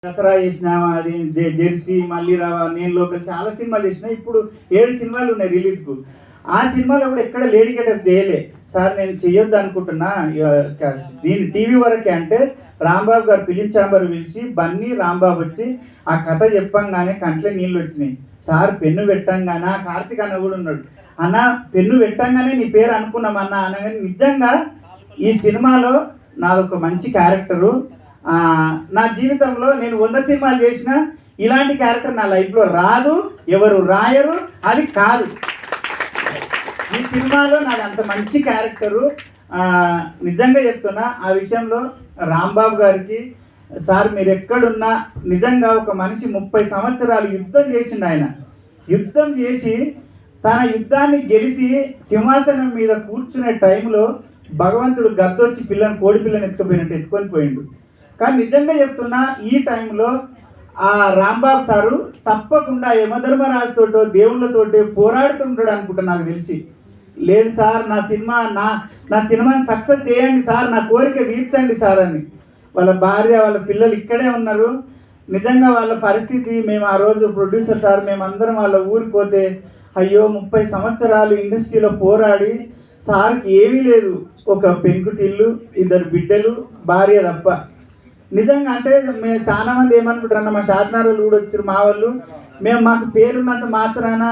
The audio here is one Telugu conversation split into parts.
దసరా చేసిన, అది జెర్సీ, మళ్ళీ రావా, నేను లోకల్ చాలా సినిమాలు చేసిన. ఇప్పుడు 7 సినిమాలు ఉన్నాయి రిలీజ్కు. ఆ సినిమాలో కూడా ఎక్కడ లేడీ గెటప్ చేయలే. సార్ నేను చేయొద్దు అనుకుంటున్నా దీని టీవీ వరకే అంటే రాంబాబు గారు ఫిలిం ఛాంబర్ పిలిచి బన్నీ రాంబాబు వచ్చి ఆ కథ చెప్పంగానే కంట్లో నీళ్ళు వచ్చినాయి. సార్ పెన్ను పెట్టంగానే కార్తీక్ అన్న కూడా ఉన్నాడు. అన్న పెన్ను పెట్టంగానే నీ పేరు అనుకున్నామన్నా అనగానే నిజంగా ఈ సినిమాలో నాదొక మంచి క్యారెక్టరు. నా జీవితంలో నేను 100 సినిమాలు చేసిన ఇలాంటి క్యారెక్టర్ నా లైఫ్లో రాదు, ఎవరు రాయరు, అది కాదు. ఈ సినిమాలో నాది అంత మంచి క్యారెక్టరు. నిజంగా చెప్తున్నా ఆ విషయంలో రాంబాబు గారికి, సార్ మీరు ఎక్కడున్నా నిజంగా ఒక మనిషి 30 సంవత్సరాలు యుద్ధం చేసిండు. ఆయన యుద్ధం చేసి తన యుద్ధాన్ని గెలిచి సింహాసనం మీద కూర్చునే టైంలో భగవంతుడు గద్దొచ్చి కోడి పిల్లని ఎత్తుకుపోయినట్టు ఎత్తుకొని పోయిండు. కానీ నిజంగా చెప్తున్నా ఈ టైంలో ఆ రాంబాబు సారు తప్పకుండా యమధర్మరాజుతోటో దేవుళ్ళతోటో పోరాడుతుంటాడు అనుకుంటా నాకు తెలిసి. లేదు సార్ నా సినిమాని సక్సెస్ చేయండి సార్, నా కోరిక తీర్చండి సార్ అని వాళ్ళ భార్య వాళ్ళ పిల్లలు ఇక్కడే ఉన్నారు. నిజంగా వాళ్ళ పరిస్థితి, మేము ఆ రోజు ప్రొడ్యూసర్ సార్ మేమందరం వాళ్ళ ఊరికి పోతే అయ్యో 30 సంవత్సరాలు ఇండస్ట్రీలో పోరాడి సార్కి ఏమీ లేదు, ఒక పెంకుటిల్లు, 2 బిడ్డలు, భార్య తప్ప. నిజంగా అంటే మేము చాలా మంది ఏమనుకుంటారన్న మా షాద్నారులు కూడా వచ్చారు మా వాళ్ళు, మాకు పేరున్నంత మాత్రాన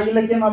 వీళ్ళకే మా